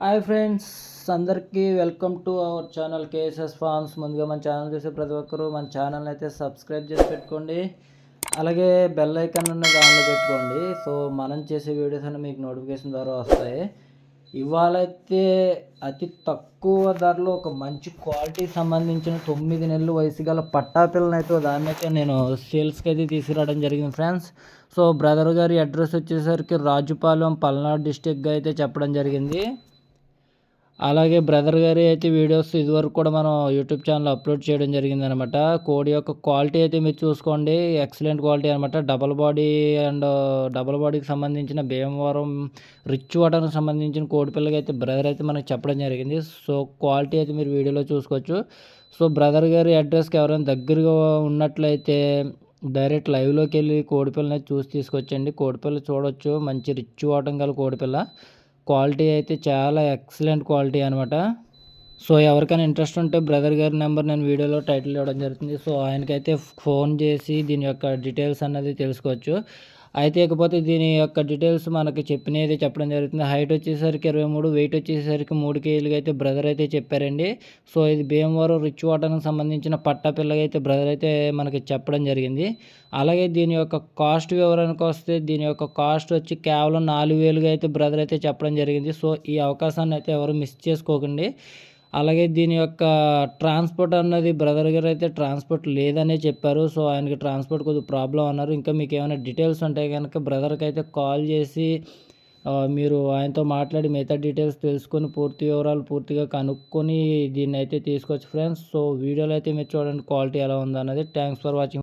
Hi friends, అందరికీ welcome to our channel KSS farms. ముందుగా మన ఛానల్ చూసే ప్రతి ఒక్కరూ మన ఛానల్ని అయితే సబ్స్క్రైబ్ చేసి పెట్టుకోండి. అలాగే బెల్ ఐకాన్ ఉన్నది ఆన్లో పెట్టుకోండి. సో మనం చేసే వీడియోస్ అన్నీ మీకు నోటిఫికేషన్ ద్వారా వస్తాయి. ఇవాళైతే అతి తక్కువ ధరలో ఒక మంచి క్వాలిటీ సంబంధించిన 9 నెలలు వయసు గల పట్టా పిల్లనైతే దాన్నైతే నేను సేల్స్కి అయితే తీసుకురావడం జరిగింది ఫ్రెండ్స్. సో బ్రదర్ గారి అడ్రస్ వచ్చేసరికి రాజుపాలెం, పల్నాడు డిస్టిక్గా అయితే చెప్పడం జరిగింది. అలాగే బ్రదర్ గారి అయితే వీడియోస్ ఇదివరకు కూడా మనం యూట్యూబ్ ఛానల్ అప్లోడ్ చేయడం జరిగిందనమాట. కోడి యొక్క క్వాలిటీ అయితే మీరు చూసుకోండి, ఎక్సలెంట్ క్వాలిటీ అనమాట. డబల్ బాడీ అండ్ డబల్ బాడీకి సంబంధించిన భీమవరం రిచ్ వాటర్కి సంబంధించిన కోడి పిల్లకి అయితే బ్రదర్ అయితే మనకు చెప్పడం జరిగింది. సో క్వాలిటీ అయితే మీరు వీడియోలో చూసుకోవచ్చు. సో బ్రదర్ గారి అడ్రస్కి ఎవరైనా దగ్గరగా ఉన్నట్లయితే డైరెక్ట్ లైవ్లోకి వెళ్ళి కోడిపిల్లని చూసి తీసుకొచ్చండి. కోడిపిల్ల చూడవచ్చు, మంచి రిచ్ వాటం గల కోడిపిల్ల. క్వాలిటీ అయితే చాలా ఎక్సలెంట్ క్వాలిటీ అనమాట. సో ఎవరికైనా ఇంట్రెస్ట్ ఉంటే బ్రదర్ గారి నెంబర్ నేను వీడియోలో టైటిల్ ఇవ్వడం జరుగుతుంది. సో ఆయనకైతే ఫోన్ చేసి దీని యొక్క డీటెయిల్స్ అన్నది తెలుసుకోవచ్చు. అయితే ఇకపోతే దీని యొక్క డీటెయిల్స్ మనకి చెప్పినది చెప్పడం జరుగుతుంది. హైట్ వచ్చేసరికి 23, వెయిట్ వచ్చేసరికి 3 కేజీలుగా అయితే బ్రదర్ అయితే చెప్పారండి. సో ఇది భీమవరం రిచ్ వాటర్కి సంబంధించిన పట్టా పిల్లగా అయితే బ్రదర్ అయితే మనకి చెప్పడం జరిగింది. అలాగే దీని యొక్క కాస్ట్ వివరానికి వస్తే దీని యొక్క కాస్ట్ వచ్చి కేవలం 4,000గా అయితే బ్రదర్ అయితే చెప్పడం జరిగింది. సో ఈ అవకాశాన్ని అయితే ఎవరు మిస్ చేసుకోకండి. అలాగే దీని యొక్క ట్రాన్స్పోర్ట్ అన్నది బ్రదర్ గారు అయితే ట్రాన్స్పోర్ట్ లేదనే చెప్పారు. సో ఆయనకి ట్రాన్స్పోర్ట్ కొద్దిగా ప్రాబ్లం అన్నారు. ఇంకా మీకు ఏమైనా డీటెయిల్స్ ఉంటే కనుక బ్రదర్కి అయితే కాల్ చేసి మీరు ఆయనతో మాట్లాడి మిగతా డీటెయిల్స్ తెలుసుకొని పూర్తి వివరాలు పూర్తిగా కనుక్కొని దీన్ని అయితే తీసుకోవచ్చు ఫ్రెండ్స్. సో వీడియోలో అయితే మీరు చూడండి క్వాలిటీ ఎలా ఉందన్నది. Thanks for watching.